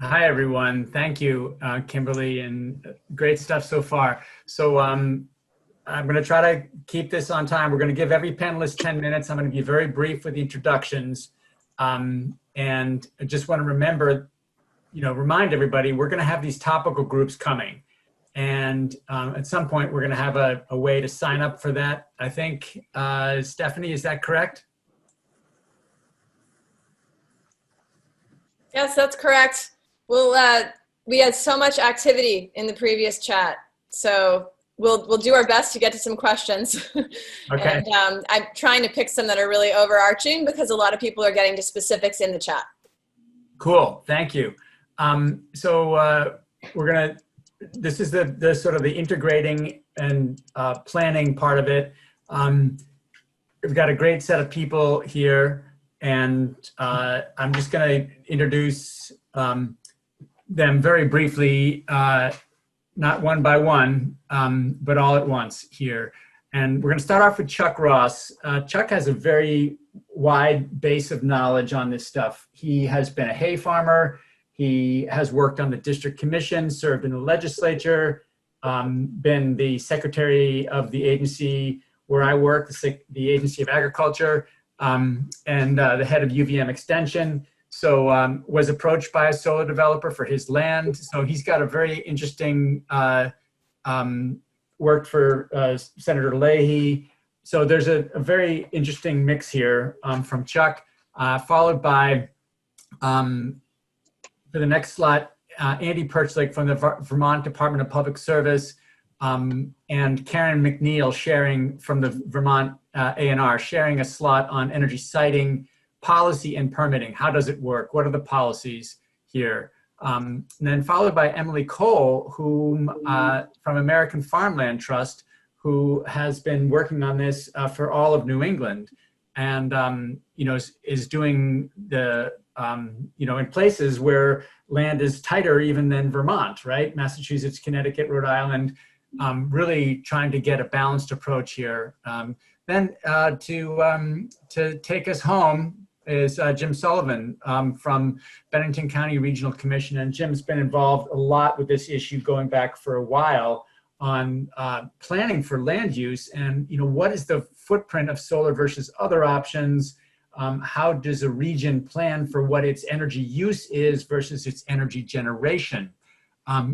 Hi, everyone. Thank you, Kimberly, and great stuff so far. So I'm going to try to keep this on time. We're going to give every panelist 10 minutes. I'm going to be very brief with the introductions. And I just want to remind everybody, we're going to have these topical groups coming. And at some point, we're going to have a way to sign up for that. I think, Stephanie, is that correct? Yes, that's correct. We had so much activity in the previous chat, so we'll do our best to get to some questions. Okay. And I'm trying to pick some that are really overarching because a lot of people are getting to specifics in the chat. Cool. Thank you. This is the sort of the integrating and planning part of it. We've got a great set of people here, and I'm just going to introduce them very briefly, not one by one, but all at once here. And we're going to start off with Chuck Ross. Chuck has a very wide base of knowledge on this stuff. He has been a hay farmer. He has worked on the district commission, served in the legislature, been the secretary of the agency where I work, the Agency of Agriculture, and the head of UVM Extension. So was approached by a solar developer for his land. So he's got a very interesting, worked for Senator Leahy. So there's a very interesting mix here from Chuck, followed by, for the next slot, Andy Perchlik from the Vermont Department of Public Service, and Karin McNeill sharing from the Vermont A&R, sharing a slot on energy siting, policy and permitting. How does it work? What are the policies here? And then followed by Emily Cole, whom from American Farmland Trust, who has been working on this for all of New England, and is doing the in places where land is tighter even than Vermont, right? Massachusetts, Connecticut, Rhode Island, really trying to get a balanced approach here. Then to take us home is Jim Sullivan from Bennington County Regional Commission. And Jim's been involved a lot with this issue going back for a while on planning for land use and, what is the footprint of solar versus other options? How does a region plan for what its energy use is versus its energy generation?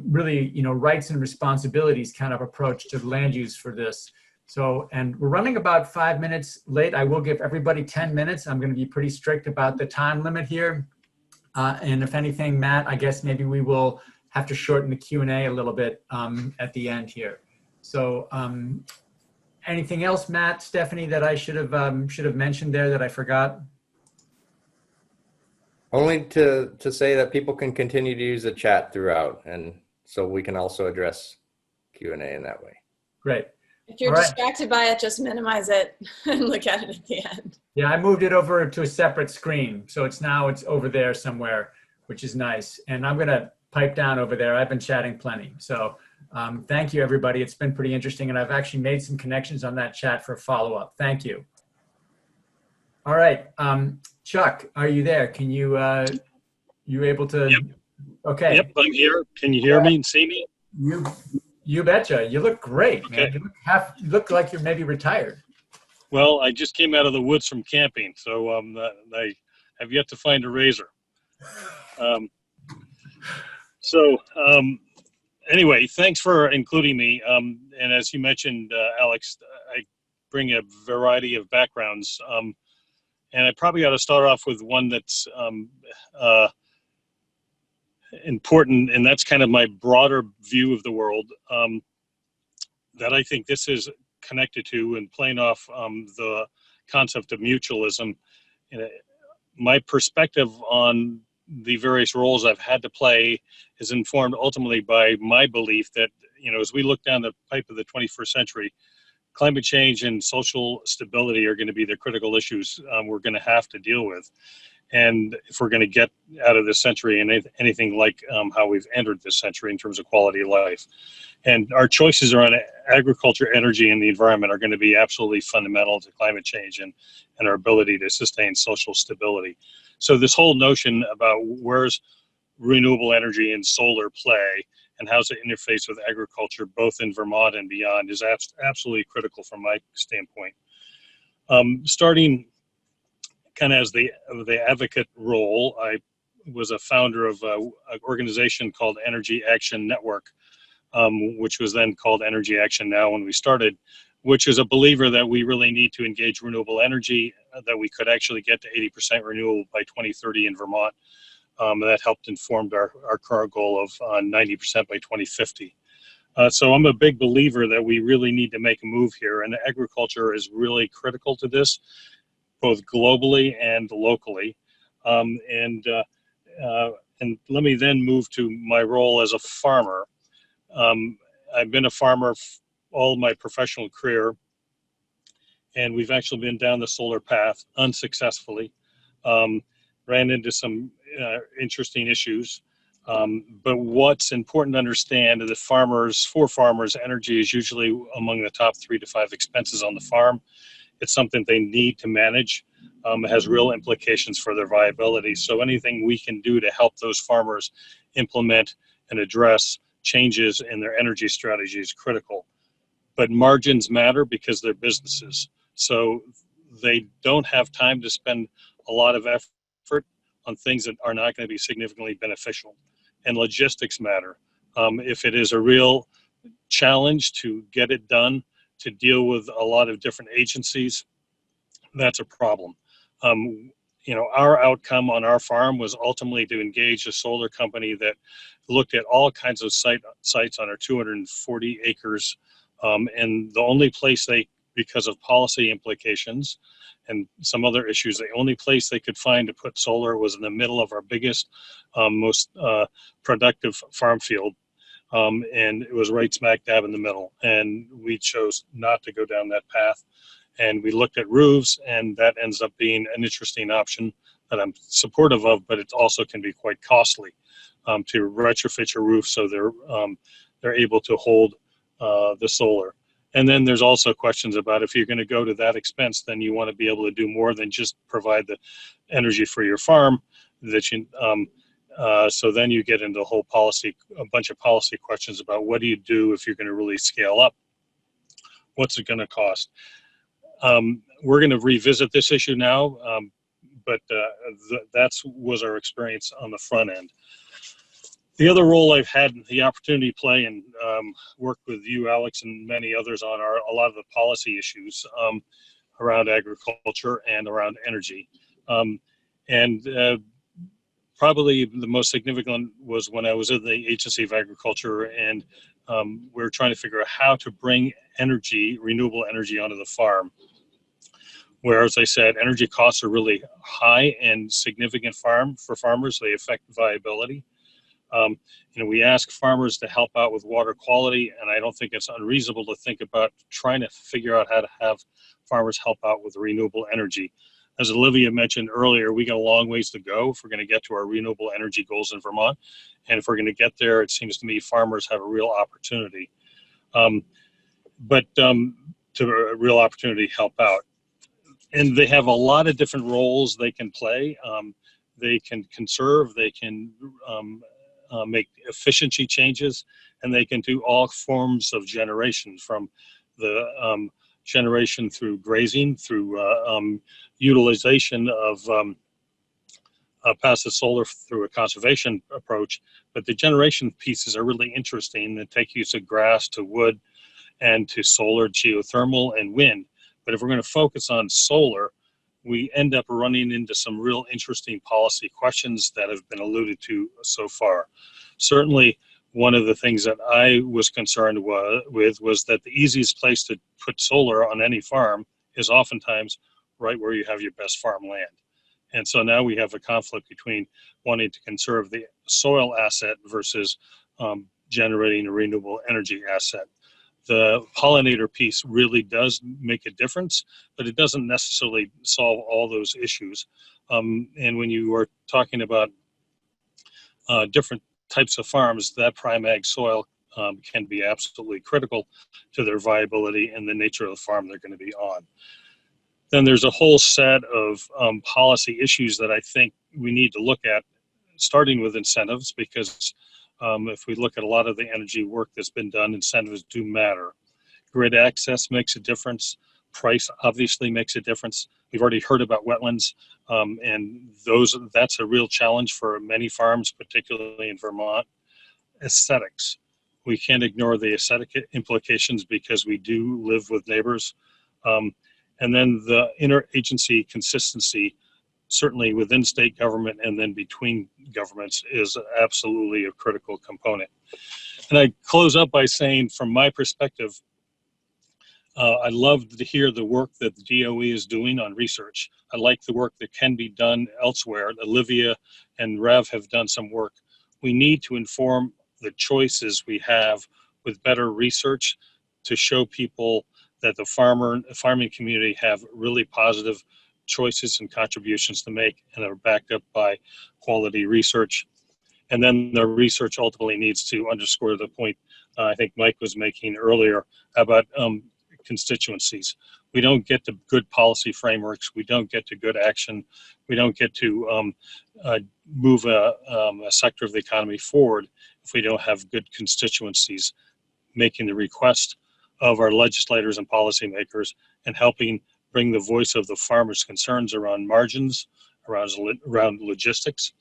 Really, rights and responsibilities kind of approach to land use for this. So, and we're running about 5 minutes late. I will give everybody 10 minutes. I'm going to be pretty strict about the time limit here. And if anything, Matt, I guess maybe we will have to shorten the Q&A a little bit at the end here. So anything else, Matt, Stephanie, that I should have mentioned there that I forgot? Only to say that people can continue to use the chat throughout, and so we can also address Q&A in that way. Great. If you're distracted by it, just minimize it and look at it at the end. Yeah, I moved it over to a separate screen. So it's over there somewhere, which is nice. And I'm going to pipe down over there. I've been chatting plenty. So thank you, everybody. It's been pretty interesting. And I've actually made some connections on that chat for follow-up. Thank you. All right. Chuck, are you there? Can you able to? Yep. Okay. Yep, I'm here. Can you hear me and see me? You betcha. You look great, Okay. man. You look like you're maybe retired. Well, I just came out of the woods from camping, so I have yet to find a razor. Anyway, thanks for including me. And as you mentioned, Alex, I bring a variety of backgrounds. And I probably ought to start off with one that's important, and that's kind of my broader view of the world that I think this is connected to, and playing off the concept of mutualism. My perspective on the various roles I've had to play is informed ultimately by my belief that, as we look down the pipe of the 21st century, climate change and social stability are going to be the critical issues we're going to have to deal with. And if we're going to get out of this century and anything like how we've entered this century in terms of quality of life. And our choices around agriculture, energy, and the environment are going to be absolutely fundamental to climate change and our ability to sustain social stability. So this whole notion about where's renewable energy and solar play, and how does it interface with agriculture, both in Vermont and beyond, is absolutely critical from my standpoint. Starting kind of as the advocate role, I was a founder of an organization called Energy Action Network, which was then called Energy Action Now when we started, which is a believer that we really need to engage renewable energy, that we could actually get to 80% renewable by 2030 in Vermont. That helped inform our current goal of 90% by 2050. So I'm a big believer that we really need to make a move here, and agriculture is really critical to this, both globally and locally. And let me then move to my role as a farmer. I've been a farmer all my professional career, and we've actually been down the solar path unsuccessfully. Ran into some interesting issues. But what's important to understand is that for farmers, energy is usually among the top 3 to 5 expenses on the farm. It's something they need to manage. It has real implications for their viability. So anything we can do to help those farmers implement and address changes in their energy strategy is critical. But margins matter because they're businesses. So they don't have time to spend a lot of effort on things that are not going to be significantly beneficial. And logistics matter. If it is a real challenge to get it done, to deal with a lot of different agencies, that's a problem. Our outcome on our farm was ultimately to engage a solar company that looked at all kinds of sites on our 240 acres. And the only place because of policy implications and some other issues, the only place they could find to put solar was in the middle of our biggest, most productive farm field. And it was right smack dab in the middle. And we chose not to go down that path. And we looked at roofs, and that ends up being an interesting option that I'm supportive of, but it also can be quite costly to retrofit your roof so they're able to hold the solar. And then there's also questions about if you're going to go to that expense, then you want to be able to do more than just provide the energy for your farm. So then you get into a bunch of policy questions about what do you do if you're going to really scale up? What's it going to cost? We're going to revisit this issue now, but that was our experience on the front end. The other role I've had the opportunity to play and work with you, Alex, and many others on are a lot of the policy issues around agriculture and around energy. Probably the most significant was when I was in the Agency of Agriculture, and we were trying to figure out how to bring renewable energy onto the farm. Where, as I said, energy costs are really high and significant for farmers. They affect viability. We ask farmers to help out with water quality, and I don't think it's unreasonable to think about trying to figure out how to have farmers help out with renewable energy. As Olivia mentioned earlier, we got a long ways to go if we're going to get to our renewable energy goals in Vermont. And if we're going to get there, it seems to me farmers have a real opportunity. To a real opportunity to help out. And they have a lot of different roles they can play. They can conserve, they can make efficiency changes, and they can do all forms of generation, from the generation through grazing, through utilization of passive solar through a conservation approach. But the generation pieces are really interesting. They take use of grass to wood and to solar, geothermal, and wind. But if we're going to focus on solar, we end up running into some real interesting policy questions that have been alluded to so far. Certainly, one of the things that I was concerned with was that the easiest place to put solar on any farm is oftentimes right where you have your best farmland. And so now we have a conflict between wanting to conserve the soil asset versus generating a renewable energy asset. The pollinator piece really does make a difference, but it doesn't necessarily solve all those issues. And when you are talking about different types of farms, that prime ag soil can be absolutely critical to their viability and the nature of the farm they're going to be on. Then there's a whole set of policy issues that I think we need to look at starting with incentives, because if we look at a lot of the energy work that's been done, incentives do matter. Grid access makes a difference. Price obviously makes a difference. We've already heard about wetlands, and that's a real challenge for many farms, particularly in Vermont. Aesthetics. We can't ignore the aesthetic implications because we do live with neighbors. And then the interagency consistency, certainly within state government and then between governments, is absolutely a critical component. And I close up by saying, from my perspective, I love to hear the work that the DOE is doing on research. I like the work that can be done elsewhere. Olivia and Rev have done some work. We need to inform the choices we have with better research to show people that the farming community have really positive choices and contributions to make, and are backed up by quality research. And then the research ultimately needs to underscore the point I think Mike was making earlier about constituencies. We don't get to good policy frameworks. We don't get to good action. We don't get to move a sector of the economy forward if we don't have good constituencies making the request of our legislators and policymakers and helping bring the voice of the farmers' concerns around margins, around logistics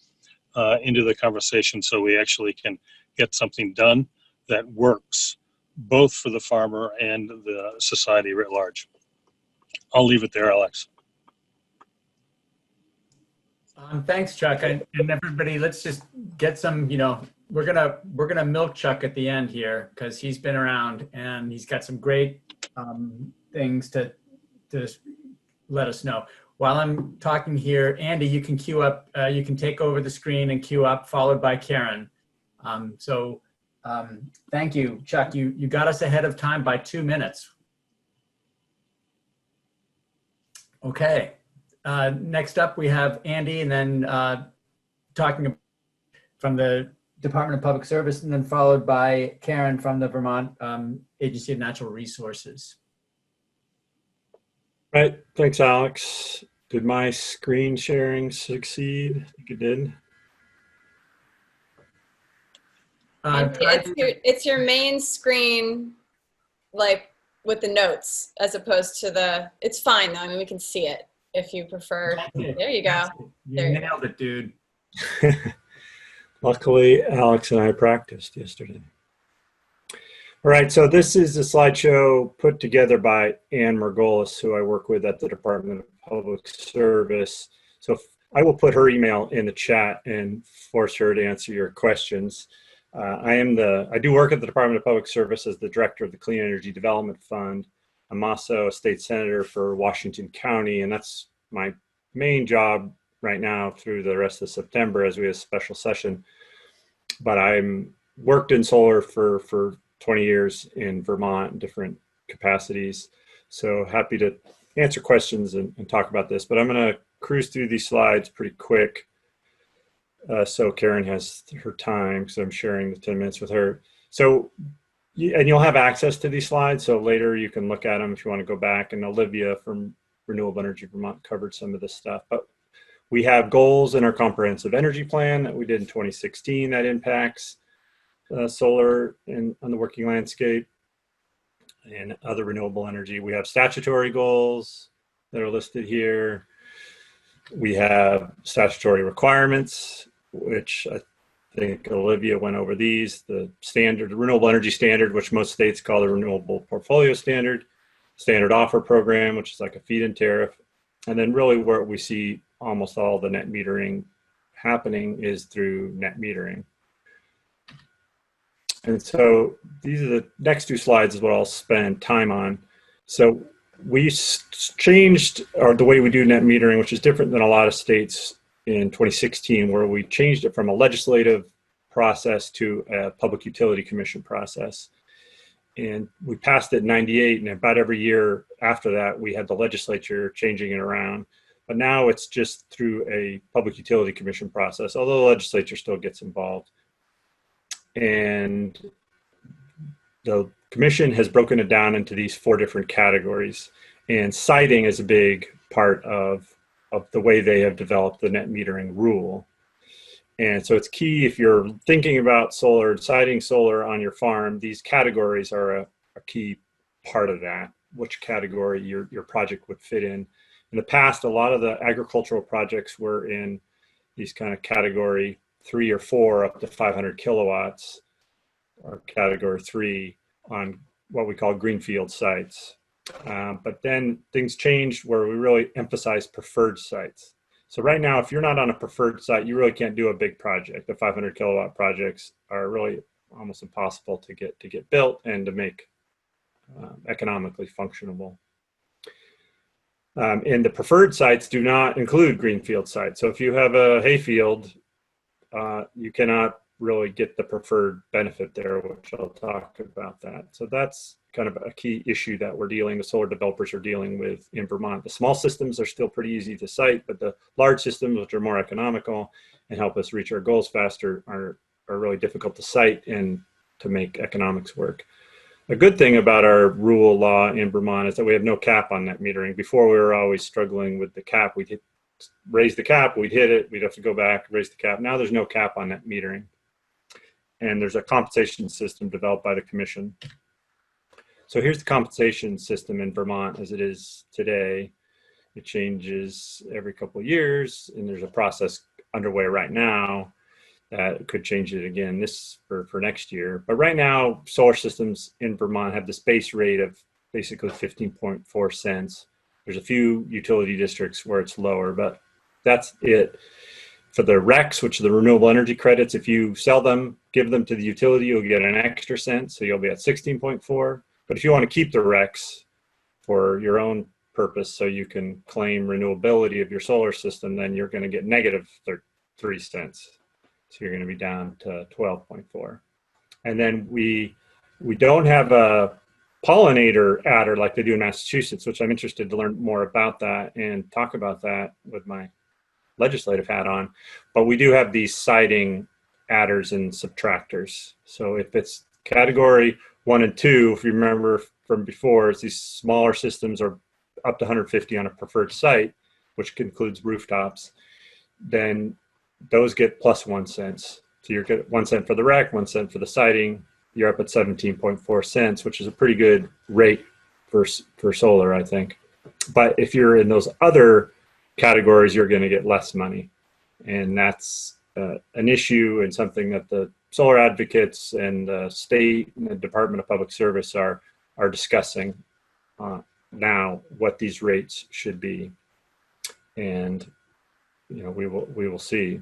into the conversation, so we actually can get something done that works both for the farmer and the society writ large. I'll leave it there, Alex. Thanks, Chuck, and everybody. Let's just get some. We're gonna milk Chuck at the end here because he's been around and he's got some great things to let us know. While I'm talking here, Andy, you can queue up. You can take over the screen and queue up, followed by Karin. Thank you, Chuck. You got us ahead of time by 2 minutes. Okay. Next up, we have Andy, and then talking from the Department of Public Service, and then followed by Karin from the Vermont Agency of Natural Resources. Right. Thanks, Alex. Did my screen sharing succeed? I think it did. It's your main screen, like with the notes, as opposed to it's fine though. I mean, we can see it if you prefer. There you go. You nailed it, dude. Luckily, Alex and I practiced yesterday. All right, so this is a slideshow put together by Ann Margolis, who I work with at the Department of Public Service. So I will put her email in the chat and force her to answer your questions. I do work at the Department of Public Service as the director of the Clean Energy Development Fund. I'm also a state senator for Washington County, and that's my main job right now through the rest of September as we have a special session. But I'm worked in solar for 20 years in Vermont in different capacities. So happy to answer questions and talk about this, but I'm going to cruise through these slides pretty quick. So Karin has her time because I'm sharing the 10 minutes with her. So, and you'll have access to these slides. So later you can look at them if you want to go back, and Olivia from Renewable Energy Vermont covered some of this stuff. But we have goals in our comprehensive energy plan that we did in 2016 that impacts solar on the working landscape and other renewable energy. We have statutory goals that are listed here. We have statutory requirements, which I think Olivia went over these. The standard, the renewable energy standard, which most states call the renewable portfolio standard, standard offer program, which is like a feed-in tariff. And then really where we see almost all the net metering happening is through net metering. And so these are the next two slides is what I'll spend time on. So we changed the way we do net metering, which is different than a lot of states in 2016, where we changed it from a legislative process to a Public Utility Commission process. And we passed it in '98, and about every year after that, we had the legislature changing it around. But now it's just through a Public Utility Commission process, although the legislature still gets involved. And the commission has broken it down into these 4 different categories. And siting is a big part of the way they have developed the net metering rule. And so it's key if you're thinking about solar, deciding solar on your farm, these categories are a key part of that, which category your project would fit in. In the past, a lot of the agricultural projects were in these kind of category 3 or 4 up to 500 kilowatts, or category 3 on what we call greenfield sites. But then things changed where we really emphasize preferred sites. So right now, if you're not on a preferred site, you really can't do a big project. The 500 kilowatt projects are really almost impossible to get built and to make economically functionable. And the preferred sites do not include greenfield sites. So if you have a hayfield, you cannot really get the preferred benefit there, which I'll talk about that. So that's kind of a key issue that the solar developers are dealing with in Vermont. The small systems are still pretty easy to site, but the large systems, which are more economical and help us reach our goals faster, are really difficult to site and to make economics work. A good thing about our rule law in Vermont is that we have no cap on net metering. Before, we were always struggling with the cap. We'd raise the cap, we'd hit it, we'd have to go back, raise the cap. Now there's no cap on net metering. And there's a compensation system developed by the commission. So here's the compensation system in Vermont as it is today. It changes every couple of years, and there's a process underway right now that could change it again for next year. But right now, solar systems in Vermont have this base rate of basically 15.4 cents. There's a few utility districts where it's lower, but that's it. For the RECs, which are the renewable energy credits, if you sell them, give them to the utility, you'll get an extra cent, so you'll be at 16.4. But if you want to keep the RECs for your own purpose, so you can claim renewability of your solar system, then you're going to get negative 3 cents. So you're going to be down to 12.4. And then we don't have a pollinator adder like they do in Massachusetts, which I'm interested to learn more about that and talk about that with my legislative hat on. But we do have these siting adders and subtractors. So if it's category 1 and 2, if you remember from before, it's these smaller systems are up to 150 on a preferred site, which includes rooftops, then those get plus 1 cent. So you're getting 1 cent for the REC, 1 cent for the siting. You're up at 17.4 cents, which is a pretty good rate for solar, I think. But if you're in those other categories, you're going to get less money. And that's an issue and something that the solar advocates and the state and the Department of Public Service are discussing now what these rates should be. And we will see.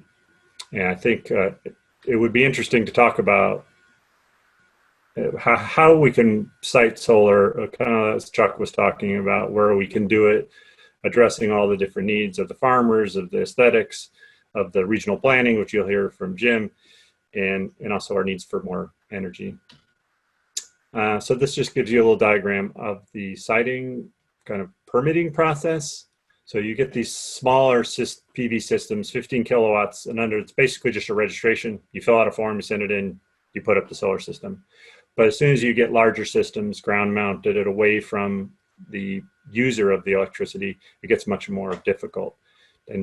And I think it would be interesting to talk about how we can site solar, kind of as Chuck was talking about, where we can do it, addressing all the different needs of the farmers, of the aesthetics, of the regional planning, which you'll hear from Jim, and also our needs for more energy. So this just gives you a little diagram of the siting kind of permitting process. So you get these smaller PV systems, 15 kilowatts and under. It's basically just a registration. You fill out a form, you send it in, you put up the solar system. But as soon as you get larger systems, ground mounted and away from the user of the electricity, it gets much more difficult. And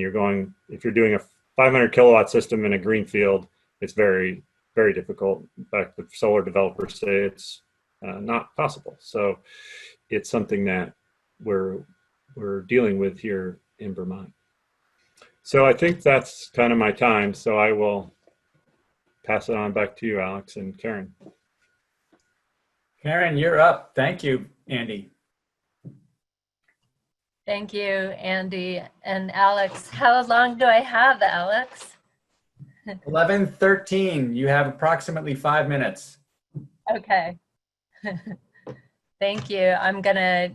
if you're doing a 500 kilowatt system in a green field, it's very, very difficult. In fact, the solar developers say it's not possible. So it's something that we're dealing with here in Vermont. So I think that's kind of my time. So I will pass it on back to you, Alex and Karin. Karin, you're up. Thank you, Andy. Thank you, Andy and Alex. How long do I have, Alex? 11:13. You have approximately 5 minutes. Okay. Thank you. I'm going to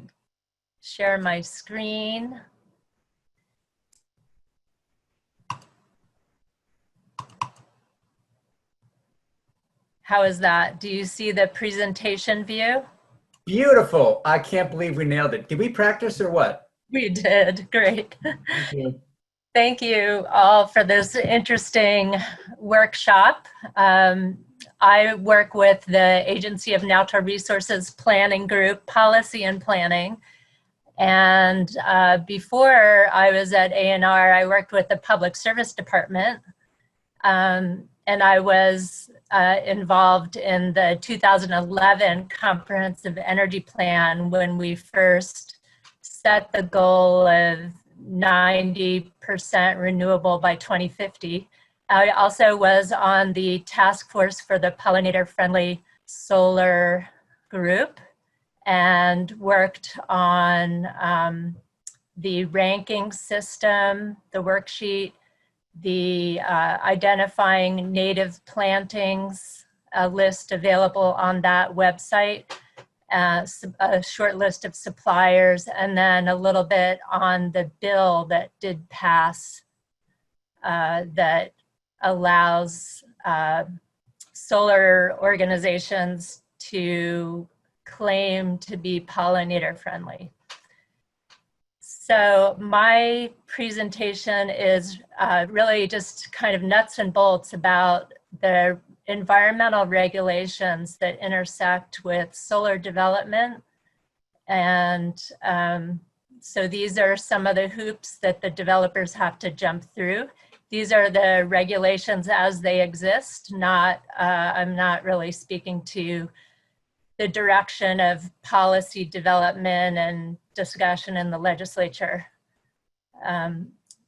share my screen. How is that? Do you see the presentation view? Beautiful. I can't believe we nailed it. Did we practice or what? We did. Great. Thank you. Thank you all for this interesting workshop. I work with the Agency of Natural Resources Planning Group, Policy and Planning. And before I was at ANR, I worked with the Public Service Department. And I was involved in the 2011 Comprehensive Energy Plan when we first set the goal of 90% renewable by 2050. I also was on the task force for the pollinator-friendly solar group and worked on the ranking system, the worksheet, the identifying native plantings, a list available on that website, a short list of suppliers, and then a little bit on the bill that did pass that allows solar organizations to claim to be pollinator friendly. So my presentation is really just kind of nuts and bolts about the environmental regulations that intersect with solar development. And so these are some of the hoops that the developers have to jump through. These are the regulations as they exist, not, I'm not really speaking to the direction of policy development and discussion in the legislature.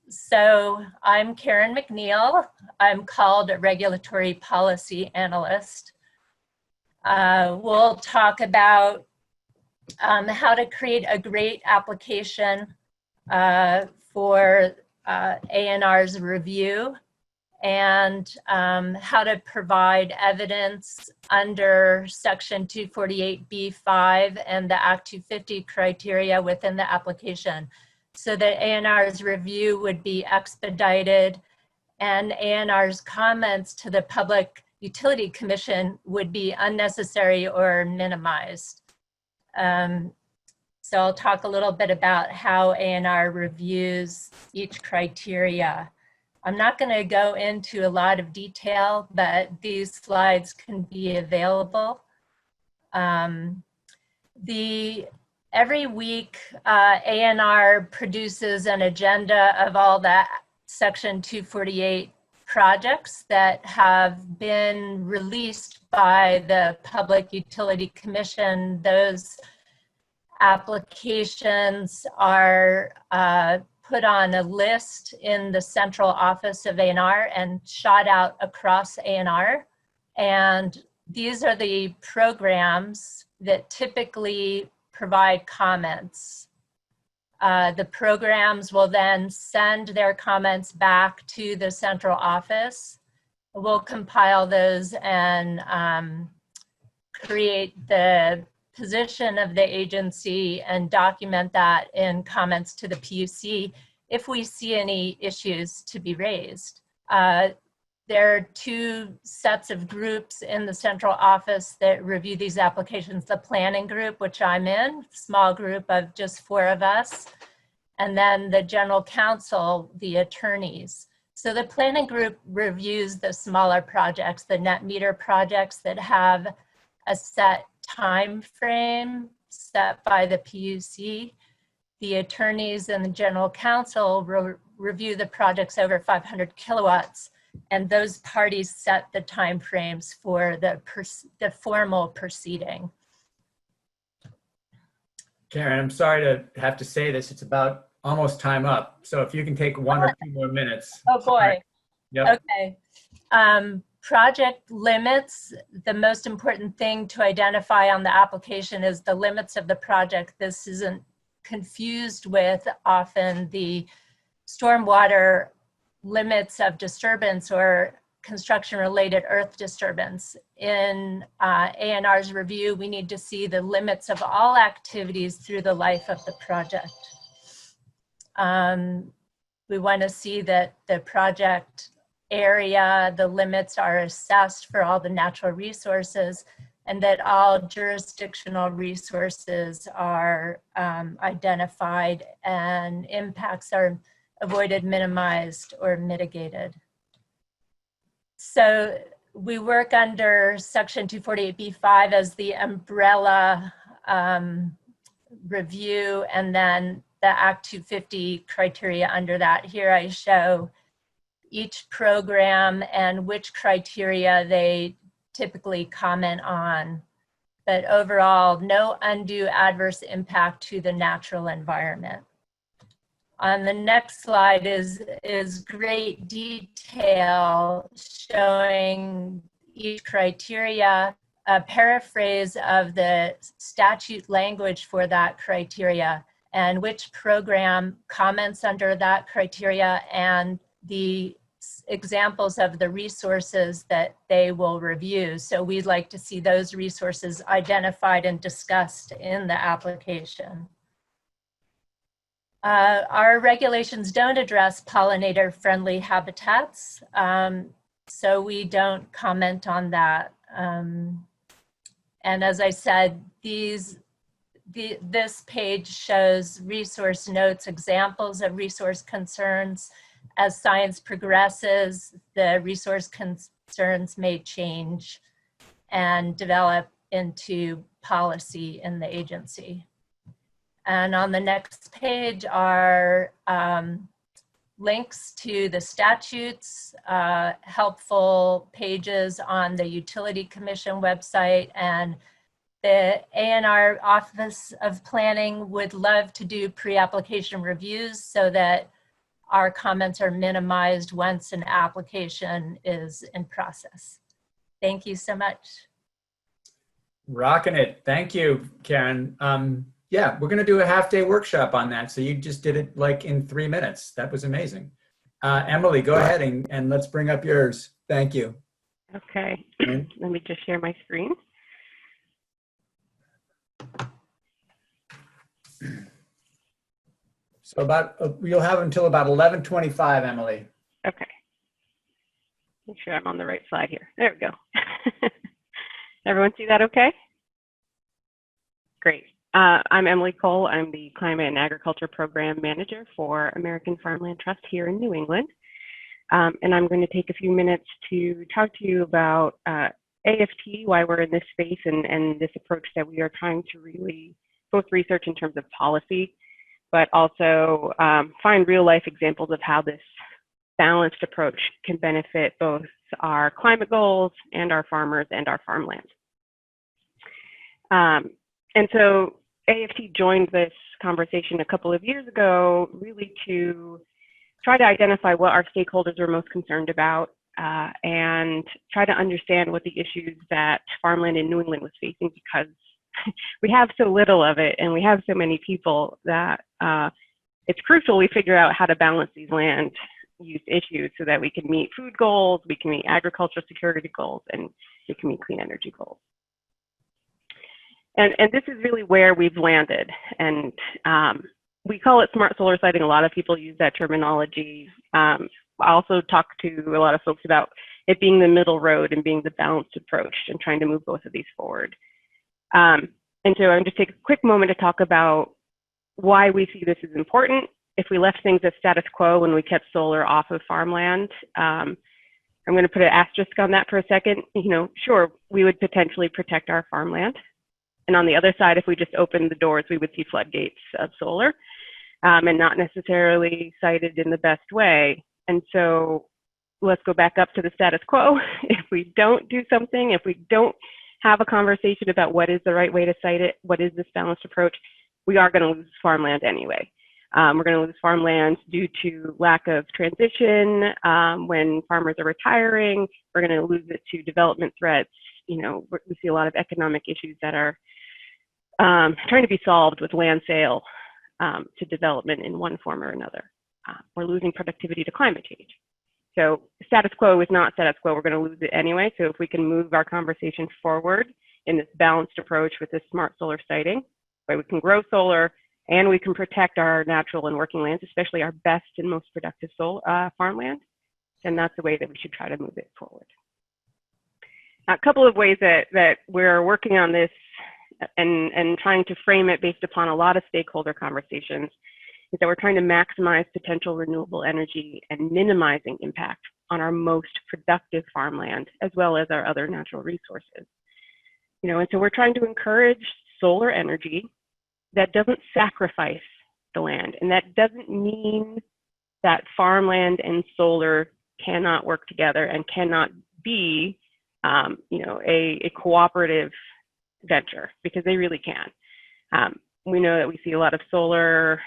So I'm Karin McNeill. I'm called a regulatory policy analyst. We'll talk about how to create a great application for ANR's review, and how to provide evidence under Section 248B5 and the Act 250 criteria within the application, so that ANR's review would be expedited and ANR's comments to the Public Utility Commission would be unnecessary or minimized. So I'll talk a little bit about how ANR reviews each criteria. I'm not going to go into a lot of detail, but these slides can be available. Every week, ANR produces an agenda of all the Section 248 projects that have been released by the Public Utility Commission. Those applications are put on a list in the central office of ANR and shot out across ANR. And these are the programs that typically provide comments. The programs will then send their comments back to the central office. We'll compile those and create the position of the agency and document that in comments to the PUC if we see any issues to be raised. There are two sets of groups in the central office that review these applications: the planning group, which I'm in, small group of just 4 of us, and then the general counsel, the attorneys. So the planning group reviews the smaller projects, the net meter projects that have a set time frame set by the PUC. The attorneys and the general counsel review the projects over 500 kilowatts, and those parties set the time frames for the formal proceeding. Karin, I'm sorry to have to say this. It's about almost time up. So if you can take 1 or 2 more minutes. Oh boy. Yep. Okay. Project limits. The most important thing to identify on the application is the limits of the project. This isn't confused with often the stormwater limits of disturbance or construction-related earth disturbance. In ANR's review, we need to see the limits of all activities through the life of the project. We want to see that the project area, the limits are assessed for all the natural resources, and that all jurisdictional resources are identified and impacts are avoided, minimized, or mitigated. So we work under Section 248B5 as the umbrella review, and then the Act 250 criteria under that. Here I show each program and which criteria they typically comment on. But overall, no undue adverse impact to the natural environment. On the next slide is great detail showing each criteria, a paraphrase of the statute language for that criteria, and which program comments under that criteria, and the examples of the resources that they will review. So we'd like to see those resources identified and discussed in the application. Our regulations don't address pollinator-friendly habitats, so we don't comment on that. And as I said, this page shows resource notes, examples of resource concerns. As science progresses, the resource concerns may change and develop into policy in the agency. And on the next page are links to the statutes, helpful pages on the Utility Commission website, and the ANR Office of Planning would love to do pre-application reviews so that our comments are minimized once an application is in process. Thank you so much. Rocking it. Thank you, Karin. Yeah, we're going to do a half-day workshop on that. So you just did it like in 3 minutes. That was amazing. Emily, go ahead and let's bring up yours. Thank you. Okay, let me just share my screen. So you'll have until about 11:25, Emily. Okay, make sure I'm on the right slide here. There we go. Everyone see that okay? Great. I'm Emily Cole. I'm the Climate and Agriculture Program Manager for American Farmland Trust here in New England. And I'm going to take a few minutes to talk to you about AFT, why we're in this space, and this approach that we are trying to really both research in terms of policy, but also find real life examples of how this balanced approach can benefit both our climate goals and our farmers and our farmland. And so AFT joined this conversation a couple of years ago, really to try to identify what our stakeholders are most concerned about and try to understand what the issues that farmland in New England was facing, because we have so little of it and we have so many people that it's crucial we figure out how to balance these land use issues so that we can meet food goals, we can meet agricultural security goals, and we can meet clean energy goals. And this is really where we've landed. And we call it smart solar siting. A lot of people use that terminology. I also talk to a lot of folks about it being the middle road and being the balanced approach and trying to move both of these forward. And so I'm just take a quick moment to talk about why we see this as important. If we left things as status quo when we kept solar off of farmland, I'm going to put an asterisk on that for a second. You know, sure, we would potentially protect our farmland. And on the other side, if we just opened the doors, we would see floodgates of solar and not necessarily sited in the best way. And so let's go back up to the status quo. If we don't do something, if we don't have a conversation about what is the right way to site it, what is this balanced approach, we are going to lose farmland anyway. We're going to lose farmland due to lack of transition. When farmers are retiring, we're going to lose it to development threats. You know, we see a lot of economic issues that are trying to be solved with land sale to development in one form or another. We're losing productivity to climate change. So status quo is not status quo. We're going to lose it anyway. So if we can move our conversation forward in this balanced approach with this smart solar siting, where we can grow solar and we can protect our natural and working lands, especially our best and most productive farmland, then that's the way that we should try to move it forward. A couple of ways that we're working on this and trying to frame it based upon a lot of stakeholder conversations is that we're trying to maximize potential renewable energy and minimizing impact on our most productive farmland, as well as our other natural resources. You know, and so we're trying to encourage solar energy that doesn't sacrifice the land. And that doesn't mean that farmland and solar cannot work together and cannot be, a cooperative venture, because they really can. We know that we see a lot of solar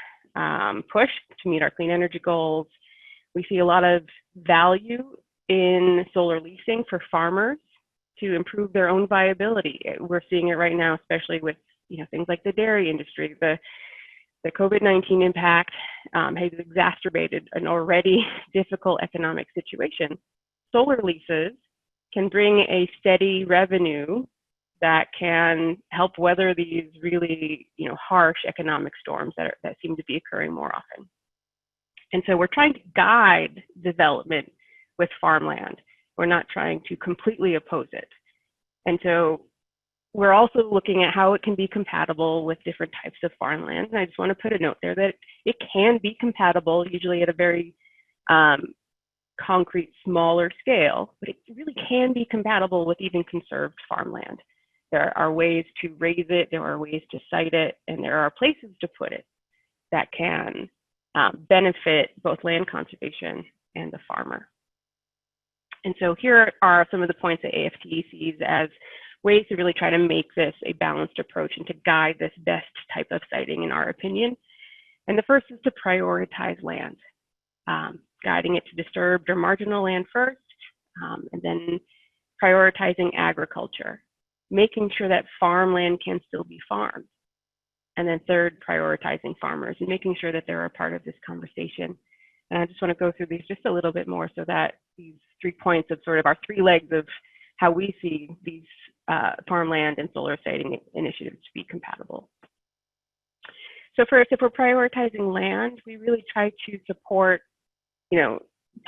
push to meet our clean energy goals. We see a lot of value in solar leasing for farmers to improve their own viability. We're seeing it right now, especially with things like the dairy industry. The COVID-19 impact has exacerbated an already difficult economic situation. Solar leases can bring a steady revenue that can help weather these really harsh economic storms that seem to be occurring more often. And so we're trying to guide development with farmland. We're not trying to completely oppose it. And so we're also looking at how it can be compatible with different types of farmland. And I just want to put a note there that it can be compatible, usually at a very concrete, smaller scale, but it really can be compatible with even conserved farmland. There are ways to raise it, there are ways to site it, and there are places to put it that can benefit both land conservation and the farmer. And so here are some of the points that AFT sees as ways to really try to make this a balanced approach and to guide this best type of siting, in our opinion. And the first is to prioritize land, guiding it to disturbed or marginal land first, and then prioritizing agriculture, making sure that farmland can still be farmed. And then third, prioritizing farmers and making sure that they're a part of this conversation. And I just want to go through these just a little bit more so that these 3 points of sort of our 3 legs of how we see these farmland and solar siting initiatives to be compatible. So first, if we're prioritizing land, we really try to support,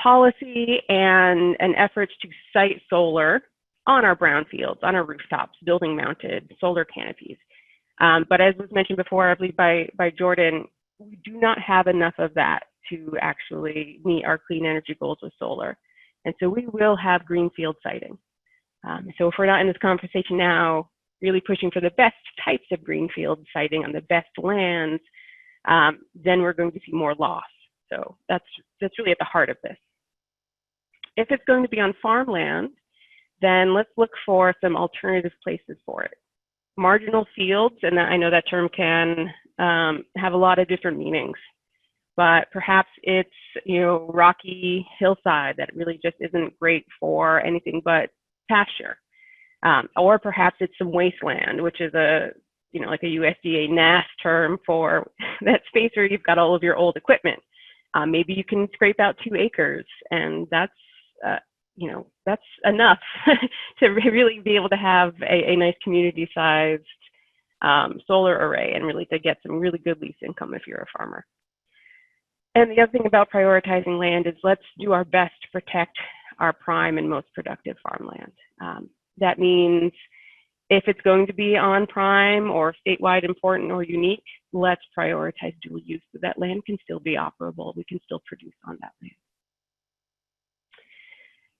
policy and efforts to site solar on our brownfields, on our rooftops, building mounted solar canopies. But as was mentioned before, I believe by Jordan, we do not have enough of that to actually meet our clean energy goals with solar. And so we will have greenfield siting. So if we're not in this conversation now, really pushing for the best types of greenfield siting on the best lands, then we're going to see more loss. So that's really at the heart of this. If it's going to be on farmland, then let's look for some alternative places for it. Marginal fields, and I know that term can have a lot of different meanings, but perhaps it's rocky hillside that really just isn't great for anything but pasture, or perhaps it's some wasteland, which is like a USDA NASS term for that space where you've got all of your old equipment. Maybe you can scrape out 2 acres, and that's enough to really be able to have a nice community-sized solar array and really to get some really good lease income if you're a farmer. And the other thing about prioritizing land is let's do our best to protect our prime and most productive farmland. That means if it's going to be on prime or statewide important or unique, let's prioritize dual use so that land can still be operable. We can still produce on that land.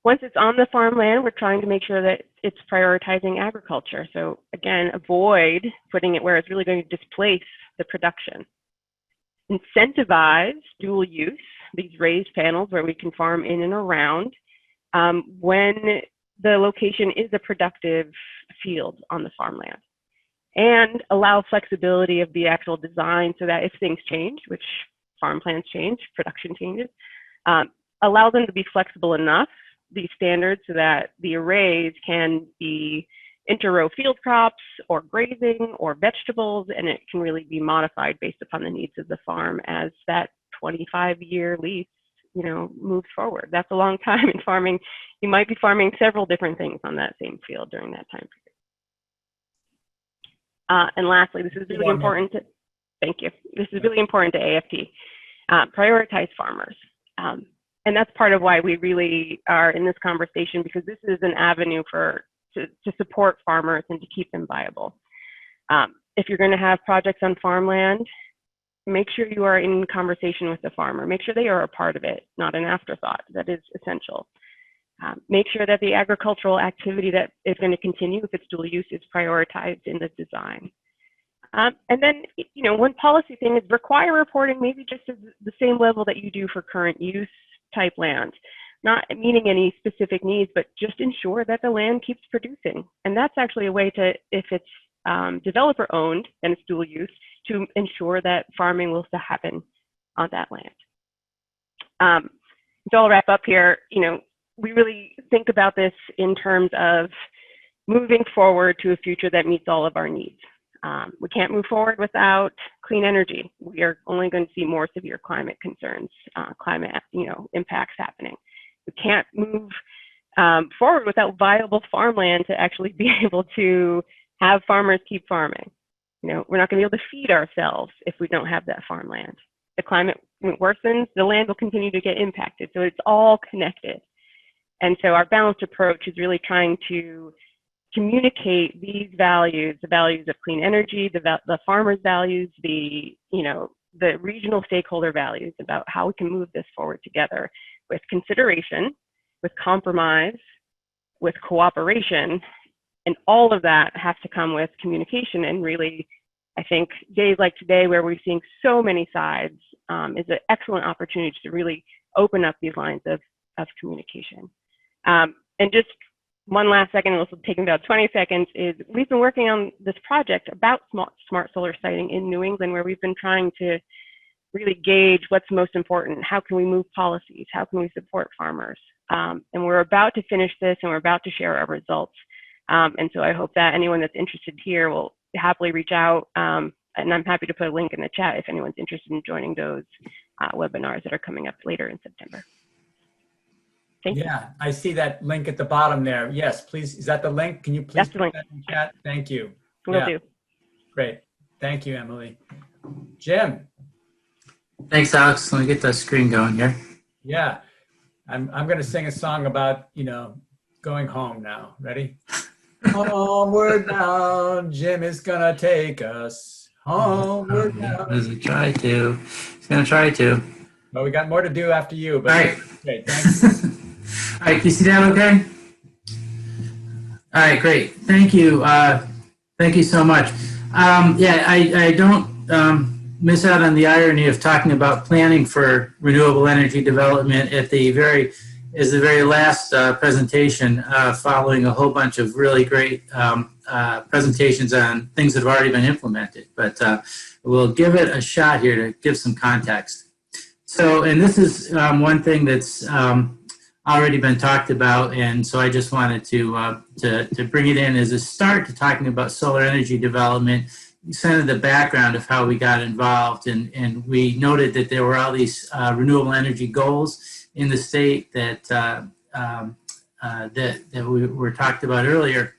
Once it's on the farmland, we're trying to make sure that it's prioritizing agriculture. So again, avoid putting it where it's really going to displace the production. Incentivize dual use, these raised panels where we can farm in and around when the location is a productive field on the farmland. And allow flexibility of the actual design so that if things change, which farm plans change, production changes, allow them to be flexible enough, these standards, so that the arrays can be inter-row field crops or grazing or vegetables, and it can really be modified based upon the needs of the farm as that 25-year lease moves forward. That's a long time in farming. You might be farming several different things on that same field during that time period. And lastly, this is really important to, thank you. This is really important to AFT. Prioritize farmers. And that's part of why we really are in this conversation, because this is an avenue to support farmers and to keep them viable. If you're going to have projects on farmland, make sure you are in conversation with the farmer. Make sure they are a part of it, not an afterthought. That is essential. Make sure that the agricultural activity that is going to continue, if it's dual use, is prioritized in the design. And then, one policy thing is require reporting maybe just at the same level that you do for current use type land. not meeting any specific needs, but just ensure that the land keeps producing. And that's actually a way to, if it's developer owned and it's dual use, to ensure that farming will still happen on that land. So I'll wrap up here. You know, we really think about this in terms of moving forward to a future that meets all of our needs. We can't move forward without clean energy. We are only going to see more severe climate concerns, climate, impacts happening. We can't move forward without viable farmland to actually be able to have farmers keep farming. You know, we're not going to be able to feed ourselves if we don't have that farmland. The climate worsens, the land will continue to get impacted. So it's all connected. And so our balanced approach is really trying to communicate these values, the values of clean energy, the farmers' values, the regional stakeholder values about how we can move this forward together with consideration, with compromise, with cooperation, and all of that has to come with communication. And really, I think days like today, where we're seeing so many sides, is an excellent opportunity to really open up these lines of communication. And just one last second, and this will take about 20 seconds, is we've been working on this project about smart solar siting in New England, where we've been trying to really gauge what's most important. How can we move policies? How can we support farmers? And we're about to finish this, and we're about to share our results. And so I hope that anyone that's interested here will happily reach out. And I'm happy to put a link in the chat if anyone's interested in joining those webinars that are coming up later in September. Thank you. Yeah, I see that link at the bottom there. Yes, please. Is that the link? Can you please put that in the chat? Thank you. Will do. Great. Thank you, Emily. Jim. Thanks, Alex. Let me get that screen going here. Yeah, I'm going to sing a song about, going home now. Ready? Homeward bound, Jim is going to take us homeward bound. He's going to try to. He's going to try to. Well, we got more to do after you. But all right. Great, thank you. All right, can you see that okay? All right, great. Thank you. Thank you so much. I don't miss out on the irony of talking about planning for renewable energy development at the very last presentation, following a whole bunch of really great presentations on things that have already been implemented. But we'll give it a shot here to give some context. So, and this is one thing that's already been talked about, and so I just wanted to bring it in as a start to talking about solar energy development, kind of the background of how we got involved, and we noted that there were all these renewable energy goals in the state that we were talked about earlier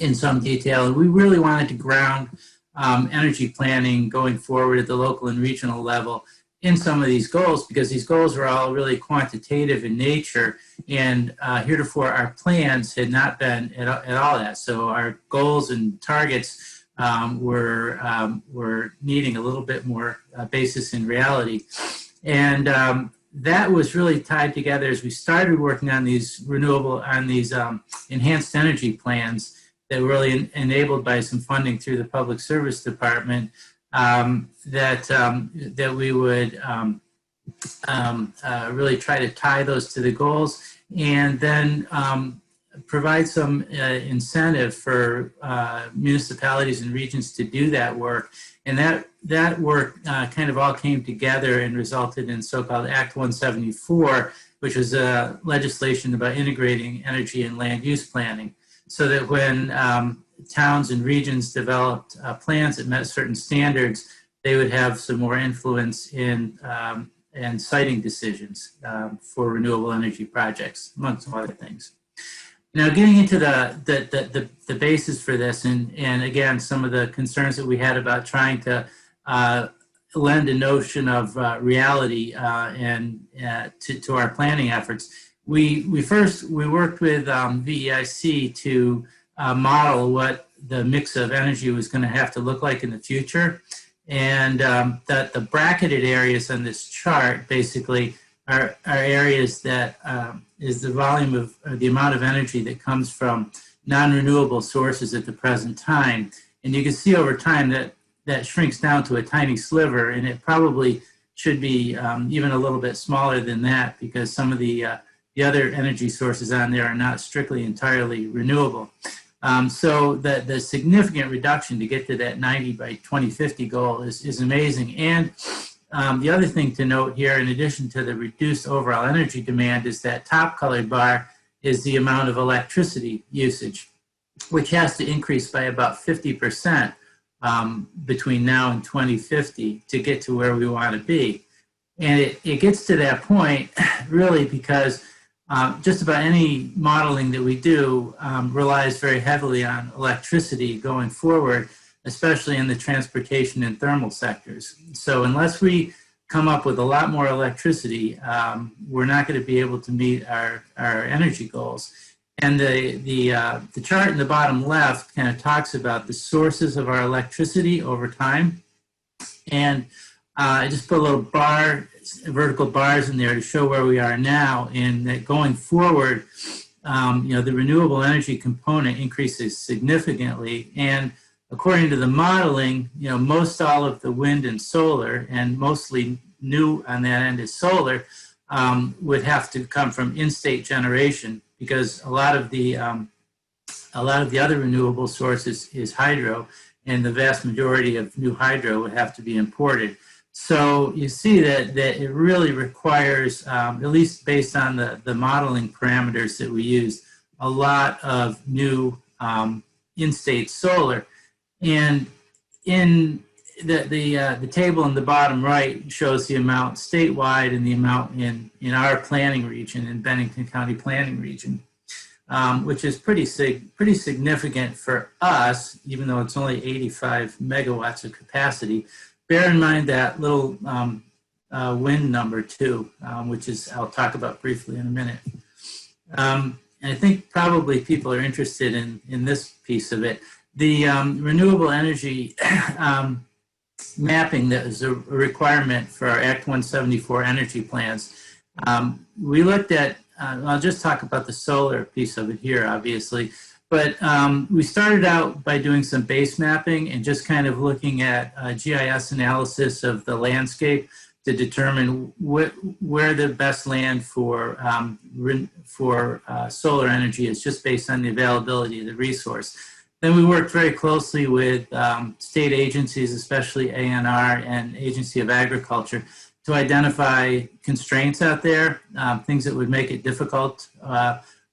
in some detail, and we really wanted to ground energy planning going forward at the local and regional level in some of these goals, because these goals were all really quantitative in nature, and heretofore our plans had not been at all that. So our goals and targets were needing a little bit more basis in reality. And that was really tied together as we started working on these enhanced energy plans that were really enabled by some funding through the Public Service Department, that we would really try to tie those to the goals, and then provide some incentive for municipalities and regions to do that work. And that work kind of all came together and resulted in so-called Act 174, which was legislation about integrating energy and land use planning, so that when towns and regions developed plans that met certain standards, they would have some more influence in siting decisions for renewable energy projects, among some other things. Now, getting into the basis for this, and again, some of the concerns that we had about trying to lend a notion of reality to our planning efforts, we worked with VEIC to model what the mix of energy was going to have to look like in the future. And the bracketed areas on this chart basically are areas that is the volume of, or the amount of energy that comes from non-renewable sources at the present time. And you can see over time that shrinks down to a tiny sliver, and it probably should be even a little bit smaller than that, because some of the the other energy sources on there are not strictly entirely renewable. So the significant reduction to get to that 90 by 2050 goal is amazing. And the other thing to note here, in addition to the reduced overall energy demand, is that top colored bar is the amount of electricity usage, which has to increase by about 50% between now and 2050 to get to where we want to be. And it gets to that point really because just about any modeling that we do relies very heavily on electricity going forward, especially in the transportation and thermal sectors. So unless we come up with a lot more electricity, we're not going to be able to meet our energy goals. And the chart in the bottom left kind of talks about the sources of our electricity over time. And I just put a little vertical bars in there to show where we are now, and that going forward, the renewable energy component increases significantly. And according to the modeling, most all of the wind and solar, and mostly new on that end is solar, would have to come from in-state generation, because a lot of the other renewable sources is hydro, and the vast majority of new hydro would have to be imported. So you see that it really requires, at least based on the modeling parameters that we use, a lot of new in-state solar. And in the table in the bottom right shows the amount statewide and the amount in our planning region, in Bennington County planning region, which is pretty significant for us, even though it's only 85 megawatts of capacity. Bear in mind that little wind number too, which is I'll talk about briefly in a minute. And I think probably people are interested in this piece of it. The renewable energy mapping that is a requirement for our Act 174 energy plans. We looked at, I'll just talk about the solar piece of it here, obviously. But we started out by doing some base mapping and just kind of looking at GIS analysis of the landscape to determine where the best land for solar energy is, just based on the availability of the resource. Then we worked very closely with state agencies, especially ANR and Agency of Agriculture, to identify constraints out there, things that would make it difficult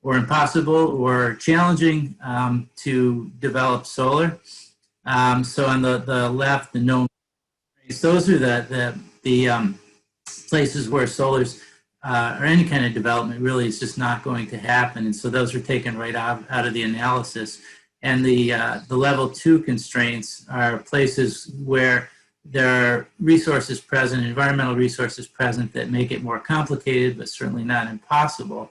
or impossible or challenging to develop solar. So on the left, the known, those are the places where solar's or any kind of development really is just not going to happen. And so those are taken right out of the analysis. And the level 2 constraints are places where there are resources present, environmental resources present, that make it more complicated, but certainly not impossible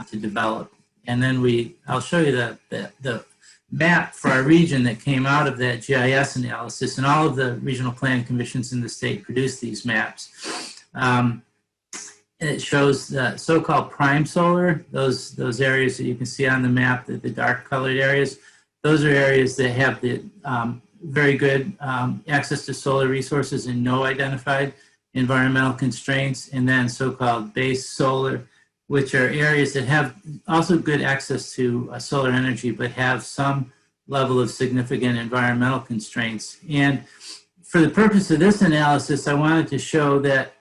to develop. And then I'll show you the map for our region that came out of that GIS analysis, and all of the regional planning commissions in the state produced these maps. And it shows the so-called prime solar, those areas that you can see on the map, the dark colored areas. Those are areas that have the very good access to solar resources and no identified environmental constraints. And then so-called base solar, which are areas that have also good access to solar energy, but have some level of significant environmental constraints. And for the purpose of this analysis, I wanted to show that,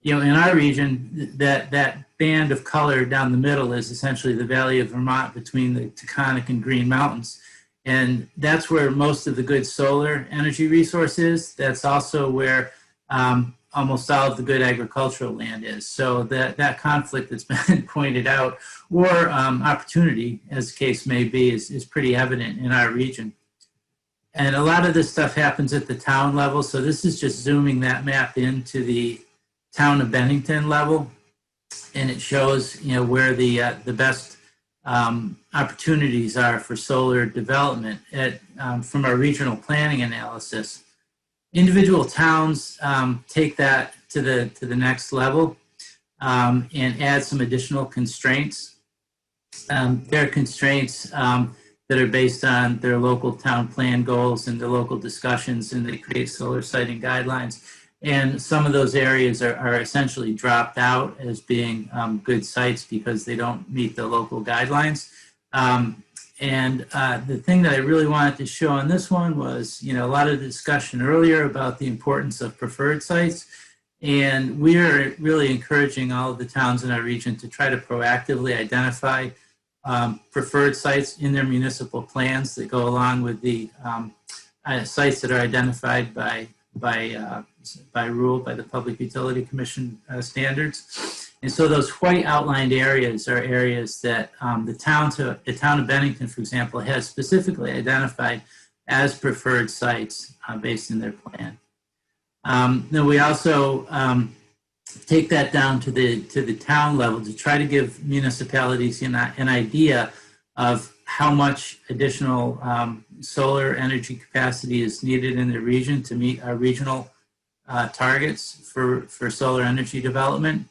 in our region, that band of color down the middle is essentially the Valley of Vermont between the Taconic and Green Mountains. And that's where most of the good solar energy resource is. That's also where almost all of the good agricultural land is. So that conflict that's been pointed out, or opportunity, as the case may be, is pretty evident in our region. And a lot of this stuff happens at the town level. So this is just zooming that map into the town of Bennington level. And it shows, where the best opportunities are for solar development from our regional planning analysis. Individual towns take that to the next level and add some additional constraints. There are constraints that are based on their local town plan goals and the local discussions, and they create solar siting guidelines. And some of those areas are essentially dropped out as being good sites because they don't meet the local guidelines. The thing that I really wanted to show on this one was, a lot of discussion earlier about the importance of preferred sites. And we are really encouraging all of the towns in our region to try to proactively identify preferred sites in their municipal plans that go along with the sites that are identified by rule, by the Public Utility Commission standards. And so those white outlined areas are areas that the town of Bennington, for example, has specifically identified as preferred sites based in their plan. Then we also take that down to the town level to try to give municipalities an idea of how much additional solar energy capacity is needed in the region to meet our regional targets for solar energy development.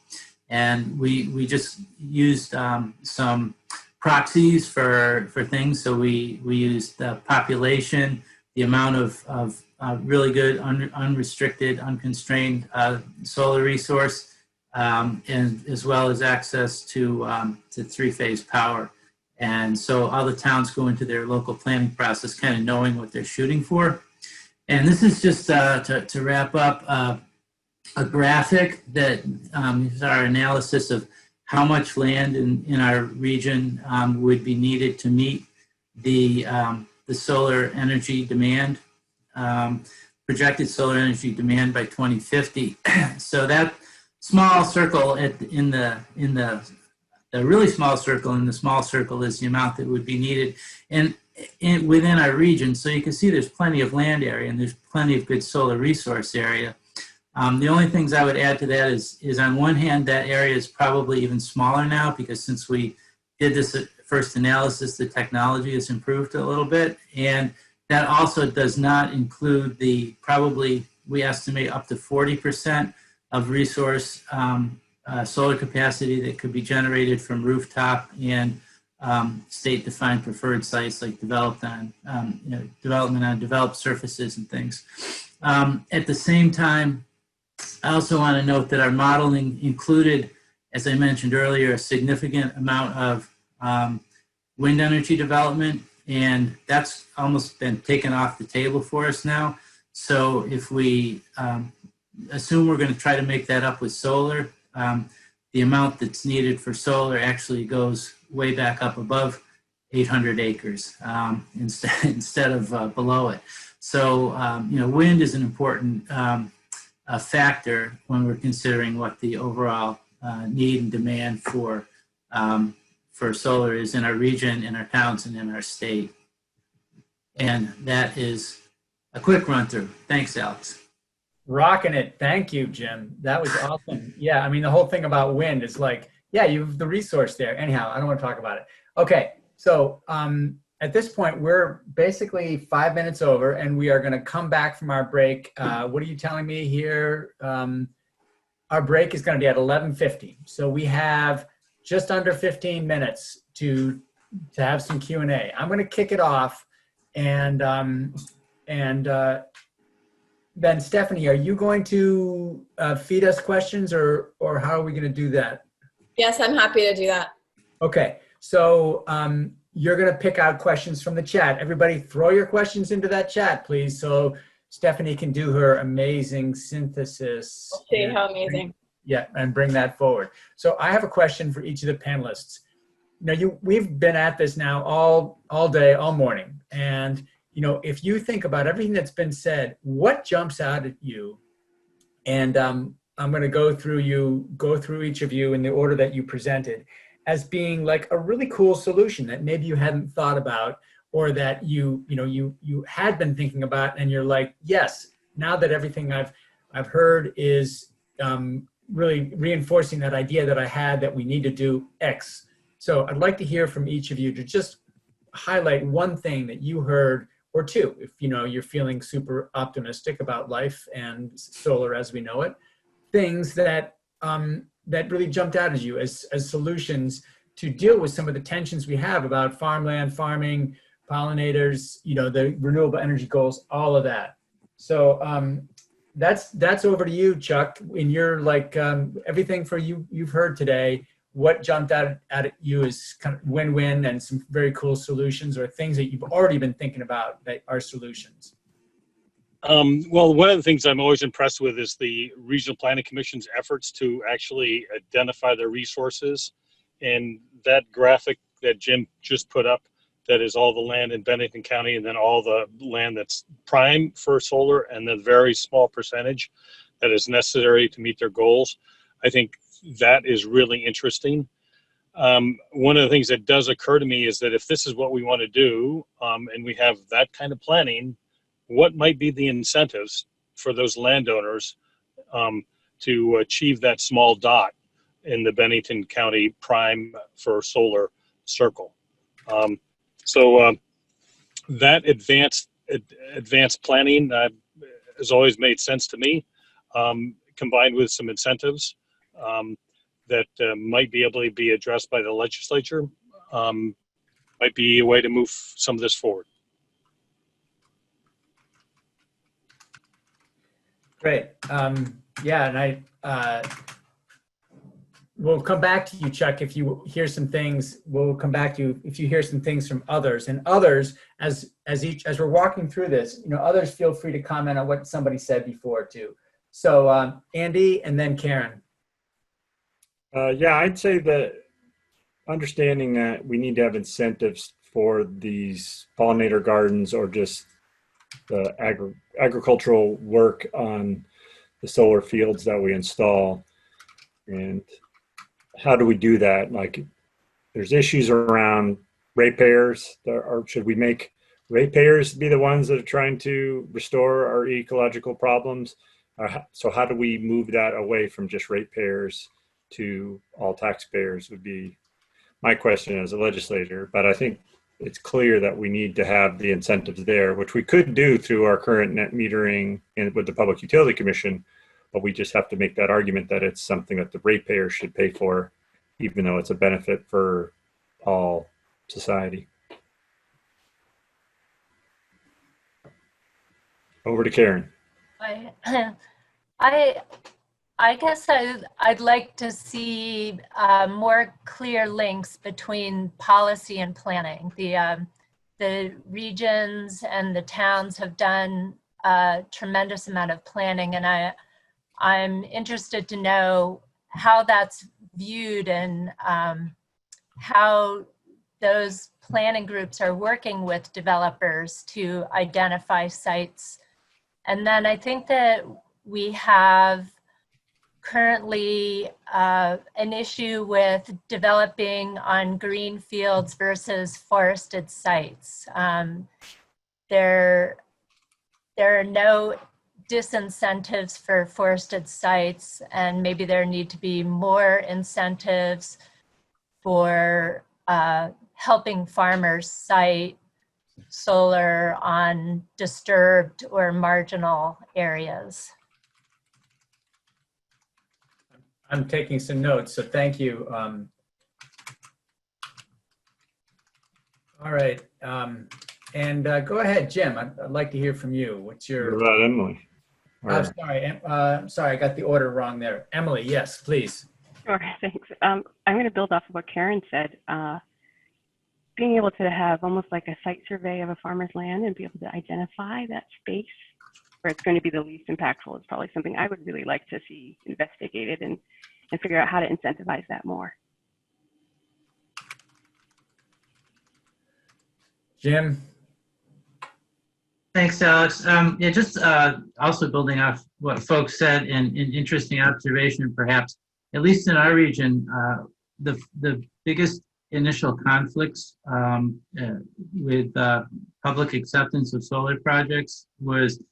And we just used some proxies for things. So we used the population, the amount of really good, unrestricted, unconstrained solar resource, and as well as access to three-phase power. And so all the towns go into their local planning process kind of knowing what they're shooting for. And this is just to wrap up a graphic that is our analysis of how much land in our region would be needed to meet the solar energy demand, projected solar energy demand by 2050. So that small circle in the really small circle in the small circle is the amount that would be needed within our region. So you can see there's plenty of land area and there's plenty of good solar resource area. The only things I would add to that is on one hand, that area is probably even smaller now because since we did this first analysis, the technology has improved a little bit. And that also does not include probably we estimate up to 40% of resource solar capacity that could be generated from rooftop and state-defined preferred sites like development on developed surfaces and things. At the same time, I also want to note that our modeling included, as I mentioned earlier, a significant amount of wind energy development, and that's almost been taken off the table for us now. So if we assume we're going to try to make that up with solar, the amount that's needed for solar actually goes way back up above 800 acres instead of below it. So, wind is an important factor when we're considering what the overall need and demand for solar is in our region, in our towns, and in our state. And that is a quick run through. Thanks, Alex. Rocking it. Thank you, Jim. That was awesome. Yeah, I mean, the whole thing about wind is like, yeah, you have the resource there. Anyhow, I don't want to talk about it. Okay, so at this point, we're basically 5 minutes over, and we are going to come back from our break. What are you telling me here? Our break is going to be at 11:50. So we have just under 15 minutes to have some Q&A. I'm going to kick it off, and then Stephanie, are you going to feed us questions, or how are we going to do that? Yes, I'm happy to do that. Okay, so you're going to pick out questions from the chat. Everybody throw your questions into that chat, please, so Stephanie can do her amazing synthesis. We'll see how amazing. Yeah, and bring that forward. So I have a question for each of the panelists. We've been at this now all day, all morning, and if you think about everything that's been said, what jumps out at you? And I'm going to go through each of you in the order that you presented as being like a really cool solution that maybe you hadn't thought about, or that you had been thinking about, and you're like, yes, now that everything I've heard is really reinforcing that idea that I had that we need to do X. So I'd like to hear from each of you to just highlight one thing that you heard, or two, if you're feeling super optimistic about life and solar as we know it, things that that really jumped out at you as solutions to deal with some of the tensions we have about farmland, farming, pollinators, the renewable energy goals, all of that. So that's over to you, Chuck. In your everything for you've heard today, what jumped out at you is kind of win-win and some very cool solutions, or things that you've already been thinking about that are solutions. Well, one of the things I'm always impressed with is the Regional Planning Commission's efforts to actually identify their resources. And that graphic that Jim just put up, that is all the land in Bennington County and then all the land that's prime for solar and the very small percentage that is necessary to meet their goals. I think that is really interesting. One of the things that does occur to me is that if this is what we want to do, and we have that kind of planning, what might be the incentives for those landowners to achieve that small dot in the Bennington County prime for solar circle? That advanced planning has always made sense to me, combined with some incentives that might be able to be addressed by the legislature, might be a way to move some of this forward. Great. Yeah, and we'll come back to you, Chuck, if you hear some things. We'll come back to you if you hear some things from others. And others, as we're walking through this, others feel free to comment on what somebody said before too. So Andy and then Karin. Yeah, I'd say that understanding that we need to have incentives for these pollinator gardens or just the agricultural work on the solar fields that we install. And how do we do that? Like, there's issues around ratepayers. Should we make ratepayers be the ones that are trying to restore our ecological problems? So how do we move that away from just ratepayers to all taxpayers would be my question as a legislator. But I think it's clear that we need to have the incentives there, which we could do through our current net metering and with the Public Utility Commission, but we just have to make that argument that it's something that the ratepayers should pay for, even though it's a benefit for all society. Over to Karin. I guess I'd like to see more clear links between policy and planning. The regions and the towns have done a tremendous amount of planning, and I'm interested to know how that's viewed and how those planning groups are working with developers to identify sites. And then I think that we have currently an issue with developing on green fields versus forested sites. There are no disincentives for forested sites, and maybe there need to be more incentives for helping farmers site solar on disturbed or marginal areas. I'm taking some notes, so thank you. All right, and go ahead, Jim. I'd like to hear from you. What's your? What about Emily? I'm sorry, I got the order wrong there. Emily, yes, please. Sure, thanks. I'm going to build off of what Karin said. Being able to have almost like a site survey of a farmer's land and be able to identify that space where it's going to be the least impactful is probably something I would really like to see investigated and figure out how to incentivize that more. Jim? Thanks, Alex. Yeah, just also building off what folks said, and an interesting observation, perhaps, at least in our region, the biggest initial conflicts with public acceptance of solar projects was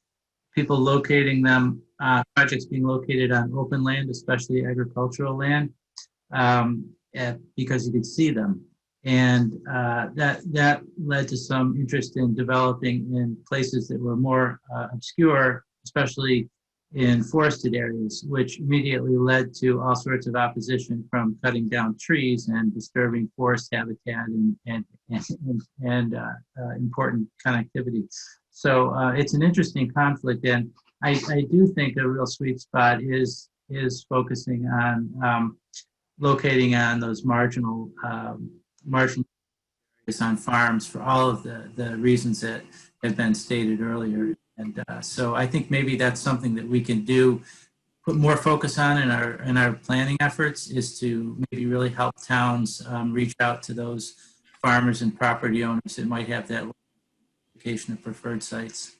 people locating them, projects being located on open land, especially agricultural land, because you could see them. And that led to some interest in developing in places that were more obscure, especially in forested areas, which immediately led to all sorts of opposition from cutting down trees and disturbing forest habitat and important connectivity. So it's an interesting conflict, and I do think a real sweet spot is focusing on locating on those marginal areas on farms for all of the reasons that have been stated earlier. And so I think maybe that's something that we can do, put more focus on in our planning efforts, is to maybe really help towns reach out to those farmers and property owners that might have that location of preferred sites.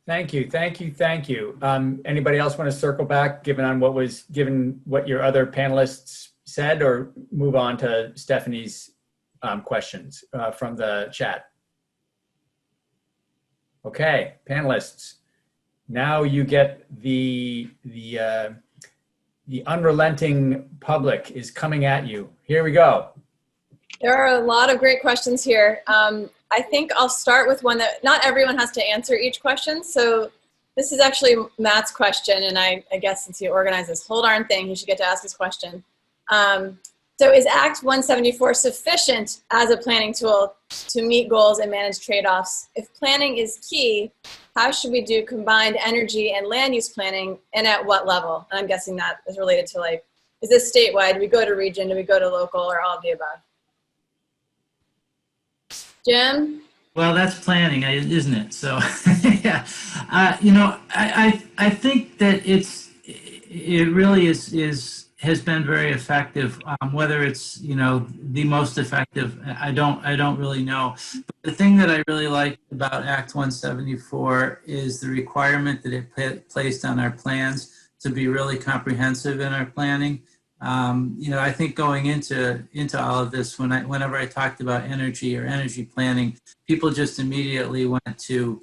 Thank you, thank you, thank you. Anybody else want to circle back, given what your other panelists said, or move on to Stephanie's questions from the chat? Okay, panelists. Now you get the unrelenting public is coming at you. Here we go. There are a lot of great questions here. I think I'll start with one that not everyone has to answer each question. So this is actually Matt's question, and I guess since he organized this whole darn thing, he should get to ask his question. So is Act 174 sufficient as a planning tool to meet goals and manage trade-offs? If planning is key, how should we do combined energy and land use planning, and at what level? And I'm guessing that is related to, like, is this statewide? Do we go to region? Do we go to local, or all of the above? Jim? Well, that's planning, isn't it? So, yeah, I think that it really has been very effective. Whether it's the most effective, I don't really know. But the thing that I really like about Act 174 is the requirement that it placed on our plans to be really comprehensive in our planning. I think going into all of this, whenever I talked about energy or energy planning, people just immediately went to,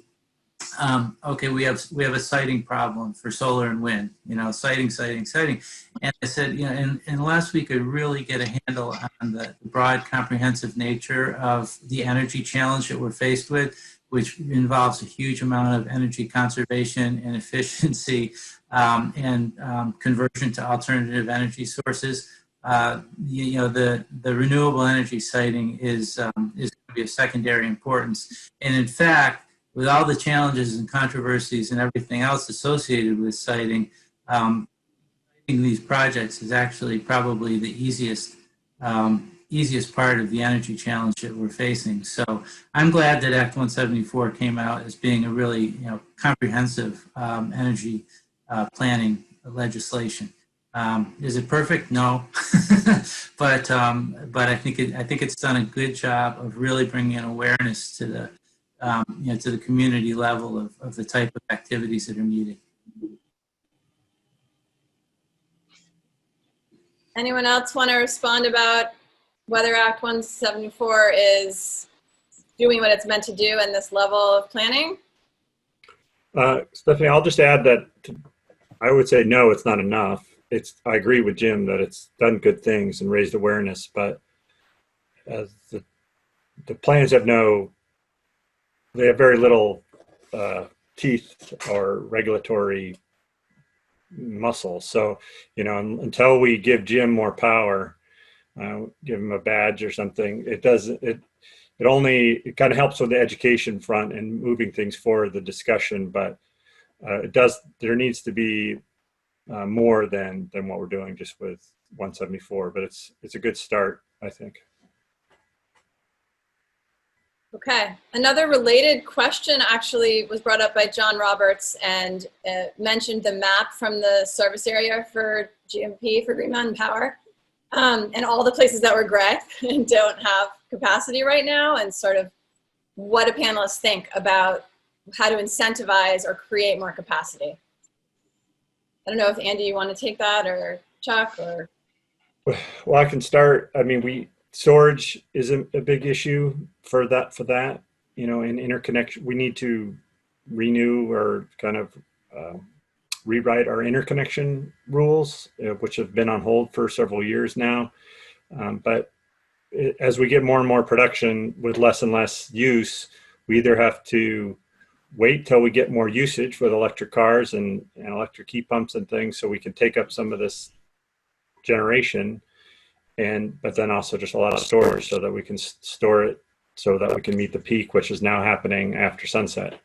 okay, we have a siting problem for solar and wind, siting. And I said, unless we could really get a handle on the broad, comprehensive nature of the energy challenge that we're faced with, which involves a huge amount of energy conservation and efficiency, and conversion to alternative energy sources, the renewable energy siting is going to be of secondary importance. And in fact, with all the challenges and controversies and everything else associated with siting, these projects is actually probably the easiest part of the energy challenge that we're facing. So I'm glad that Act 174 came out as being a really comprehensive energy planning legislation. Is it perfect? No, but I think it's done a good job of really bringing awareness to the to the community level of the type of activities that are needed. Anyone else want to respond about whether Act 174 is doing what it's meant to do in this level of planning? Stephanie, I'll just add that I would say no, it's not enough. I agree with Jim that it's done good things and raised awareness, but as the plans they have very little teeth or regulatory muscle. So, until we give Jim more power, give him a badge or something, it kind of helps with the education front and moving things forward, the discussion, but there needs to be more than what we're doing just with 174, but it's a good start, I think. Okay, another related question actually was brought up by John Roberts and mentioned the map from the service area for GMP, for Green Mountain Power, and all the places that were gray and don't have capacity right now, and sort of what do panelists think about how to incentivize or create more capacity. I don't know if Andy, you want to take that, or Chuck, or? Well, I can start. I mean, storage isn't a big issue for that, in interconnection. We need to renew or kind of rewrite our interconnection rules, which have been on hold for several years now. But as we get more and more production with less and less use, we either have to wait till we get more usage with electric cars and electric heat pumps and things, so we can take up some of this generation, but then also just a lot of storage so that we can store it so that we can meet the peak, which is now happening after sunset.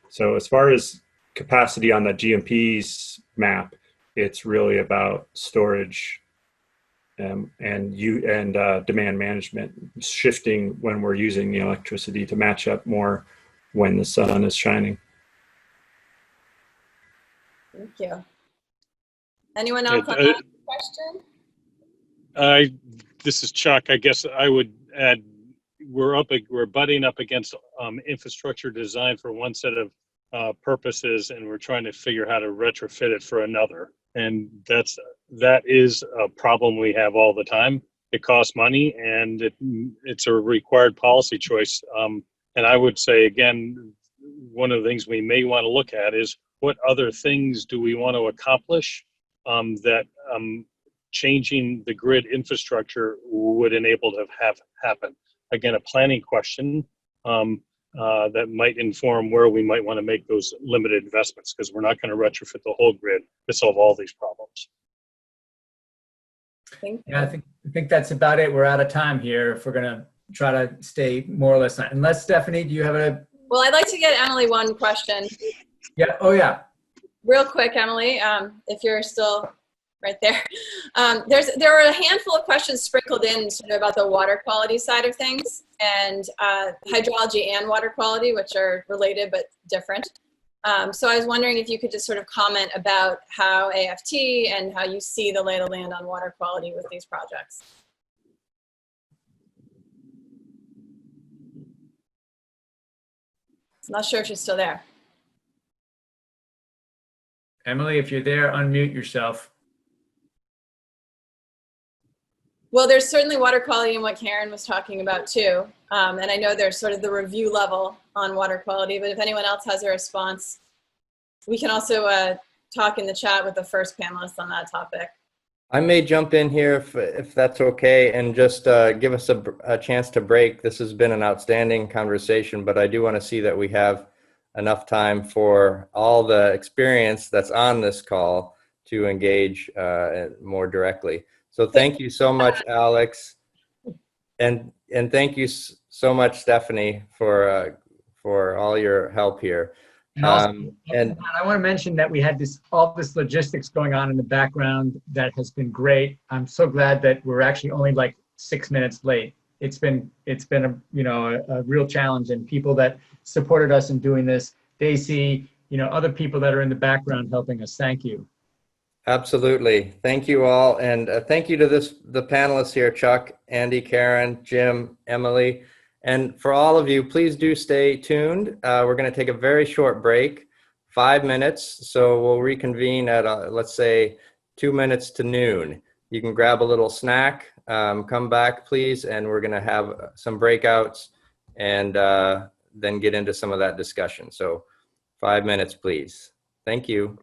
So as far as capacity on the GMP's map, it's really about storage and demand management, shifting when we're using the electricity to match up more when the sun is shining. Thank you. Anyone else on that question? This is Chuck. I guess I would add, we're butting up against infrastructure design for one set of purposes, and we're trying to figure how to retrofit it for another. And that is a problem we have all the time. It costs money, and it's a required policy choice. And I would say, again, one of the things we may want to look at is what other things do we want to accomplish that changing the grid infrastructure would enable to have happen. Again, a planning question that might inform where we might want to make those limited investments, because we're not going to retrofit the whole grid to solve all these problems. Yeah, I think that's about it. We're out of time here if we're going to try to stay more or less. Unless, Stephanie, do you have a... Well, I'd like to get Emily one question. Yeah. Oh, yeah. Real quick, Emily, if you're still right there. There are a handful of questions sprinkled in sort of about the water quality side of things, and hydrology and water quality, which are related but different. So I was wondering if you could just sort of comment about how AFT and how you see the lay of the land on water quality with these projects. I'm not sure if she's still there. Emily, if you're there, unmute yourself. Well, there's certainly water quality in what Karin was talking about too. And I know there's sort of the review level on water quality, but if anyone else has a response, we can also talk in the chat with the first panelist on that topic. I may jump in here if that's okay, and just give us a chance to break. This has been an outstanding conversation, but I do want to see that we have enough time for all the experience that's on this call to engage more directly. So thank you so much, Alex, and thank you so much, Stephanie, for all your help here. And also, I want to mention that we had all this logistics going on in the background that has been great. I'm so glad that we're actually only like 6 minutes late. It's been a real challenge, and people that supported us in doing this, Daisy, other people that are in the background helping us. Thank you. Absolutely. Thank you all. And thank you to the panelists here, Chuck, Andy, Karin, Jim, Emily. And for all of you, please do stay tuned. We're going to take a very short break, 5 minutes. So we'll reconvene at, let's say, 2 minutes to noon. You can grab a little snack, come back, please. And we're going to have some breakouts and then get into some of that discussion. So 5 minutes, please. Thank you.